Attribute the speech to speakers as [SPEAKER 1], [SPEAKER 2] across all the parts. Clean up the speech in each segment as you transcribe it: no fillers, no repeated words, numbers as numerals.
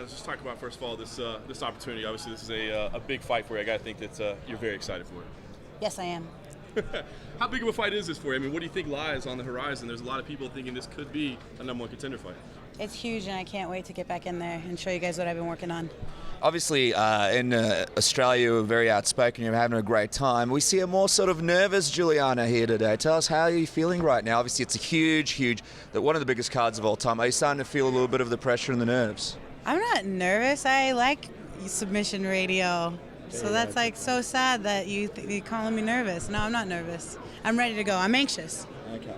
[SPEAKER 1] Let's just talk about, first of all, this opportunity. Obviously, this is a big fight for you. I got to think that you're very excited for it.
[SPEAKER 2] Yes, I am.
[SPEAKER 1] How big of a fight is this for you? I mean, what do you think lies on the horizon? There's a lot of people thinking this could be a #1 contender fight.
[SPEAKER 2] It's huge, and I can't wait to get back in there and show you guys what I've been working on.
[SPEAKER 3] Obviously, in Australia, you're very outspoken. You're having a great time. We see a more sort of nervous Julianna here today. Tell us, how are you feeling right now? Obviously, it's a huge, one of the biggest cards of all time. Are you starting to feel a little bit of the pressure and the nerves?
[SPEAKER 2] I'm not nervous. I like submission radio. So that's like so sad that you're calling me nervous. No, I'm not nervous. I'm ready to go. I'm anxious.
[SPEAKER 3] Okay.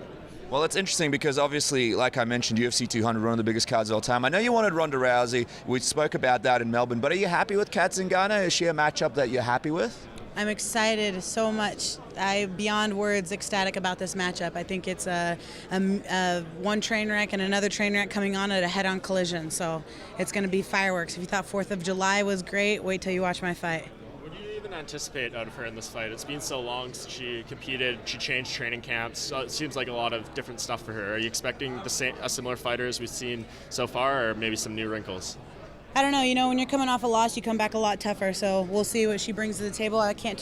[SPEAKER 3] Well, it's interesting because obviously, like I mentioned, UFC 200, one of the biggest cards of all time. I know you wanted Ronda Rousey. We spoke about that in Melbourne. But are you happy with Cat Zingano? Is she a matchup that you're happy with?
[SPEAKER 2] I'm excited so much. I'm beyond words ecstatic about this matchup. I think it's a one train wreck and another train wreck coming on at a head-on collision. So it's going to be fireworks. If you thought 4th of July was great, wait till you watch my fight.
[SPEAKER 4] What do you even anticipate out of her in this fight? It's been so long since she competed. She changed training camps. So it seems like a lot of different stuff for her. Are you expecting a similar fighter as we've seen so far, or maybe some new wrinkles?
[SPEAKER 2] I don't know. You know, when you're coming off a loss, you come back a lot tougher. So we'll see what she brings to the table. I can't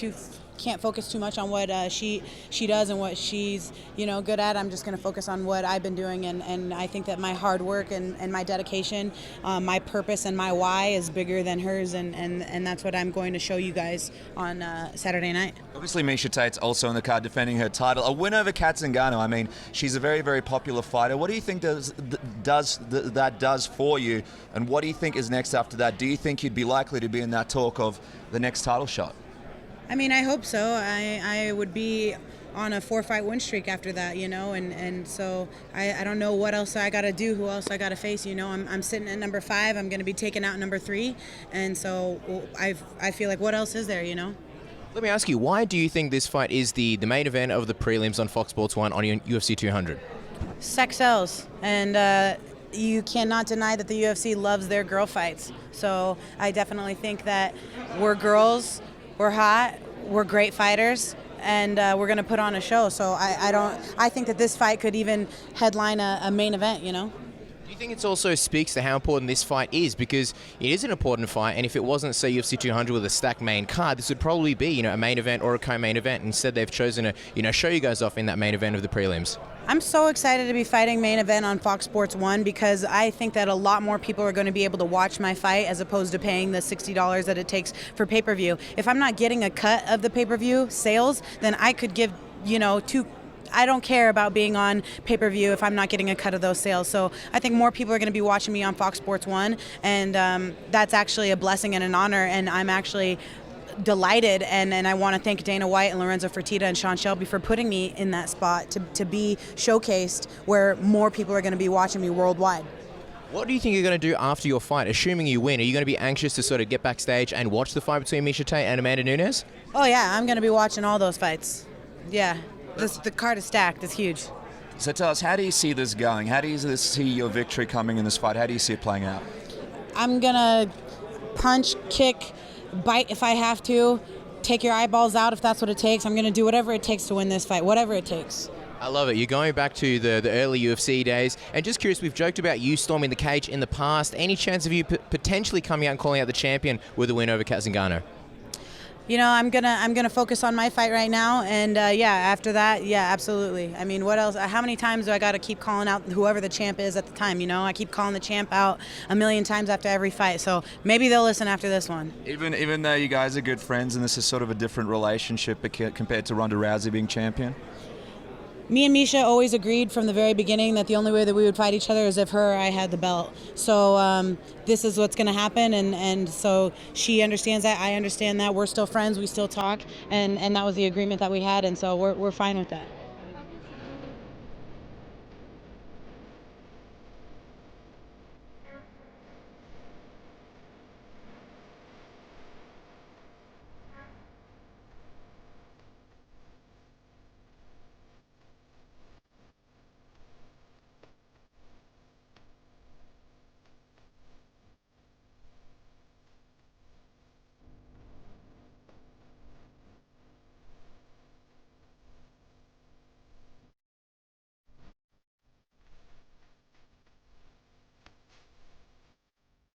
[SPEAKER 2] focus too much on what she does and what she's good at. I'm just going to focus on what I've been doing, and I think that my hard work and my dedication, my purpose and my why is bigger than hers, and that's what I'm going to show you guys on Saturday night.
[SPEAKER 3] Obviously, Misha Tate's also in the card defending her title. A win over Cat Zingano. I mean, she's a very, very popular fighter. What do you think that does for you, and what do you think is next after that? Do you think you'd be likely to be in that talk of the next title shot?
[SPEAKER 2] I mean, I hope so. I would be on a 4-fight win streak after that, and so I don't know what else I got to do, who else I got to face. I'm sitting at number 5. I'm going to be taking out number 3, and so I feel like what else is there,
[SPEAKER 5] Let me ask you, why do you think this fight is the main event of the prelims on Fox Sports 1 on UFC 200?
[SPEAKER 2] Sex sells, and you cannot deny that the UFC loves their girl fights. So I definitely think that we're girls, we're hot, we're great fighters, and we're going to put on a show. So I think that this fight could even headline a main event,
[SPEAKER 5] Do you think it also speaks to how important this fight is? Because it is an important fight, and if it wasn't, say, UFC 200 with a stacked main card, this would probably be, a main event or a co-main event. Instead, they've chosen to, show you guys off in that main event of the prelims.
[SPEAKER 2] I'm so excited to be fighting main event on Fox Sports 1 because I think that a lot more people are going to be able to watch my fight as opposed to paying the $60 that it takes for pay-per-view. If I'm not getting a cut of the pay-per-view sales, then I could give, I don't care about being on pay-per-view if I'm not getting a cut of those sales. So I think more people are going to be watching me on Fox Sports 1, and that's actually a blessing and an honor, and I'm actually delighted, and I want to thank Dana White and Lorenzo Fertitta and Sean Shelby for putting me in that spot to be showcased where more people are going to be watching me worldwide.
[SPEAKER 5] What do you think you're going to do after your fight? Assuming you win, are you going to be anxious to sort of get backstage and watch the fight between Misha Tate and Amanda Nunes?
[SPEAKER 2] Oh yeah, I'm going to be watching all those fights. Yeah, the card is stacked. It's huge.
[SPEAKER 3] So tell us, how do you see this going? How do you see your victory coming in this fight? How do you see it playing out?
[SPEAKER 2] I'm going to punch, kick, bite if I have to, take your eyeballs out if that's what it takes. I'm going to do whatever it takes to win this fight, whatever it takes.
[SPEAKER 5] I love it. You're going back to the early UFC days. And just curious, we've joked about you storming the cage in the past. Any chance of you potentially coming out and calling out the champion with a win over Cat Zingano?
[SPEAKER 2] I'm gonna focus on my fight right now, and after that, absolutely. I mean, what else? How many times do I got to keep calling out whoever the champ is at the time? I keep calling the champ out a million times after every fight. So maybe they'll listen after this one.
[SPEAKER 3] Even though you guys are good friends, and this is sort of a different relationship compared to Ronda Rousey being champion.
[SPEAKER 2] Me and Misha always agreed from the very beginning that the only way that we would fight each other is if her or I had the belt. So this is what's going to happen, and so she understands that, I understand that. We're still friends, we still talk, and that was the agreement that we had, and so we're fine with that.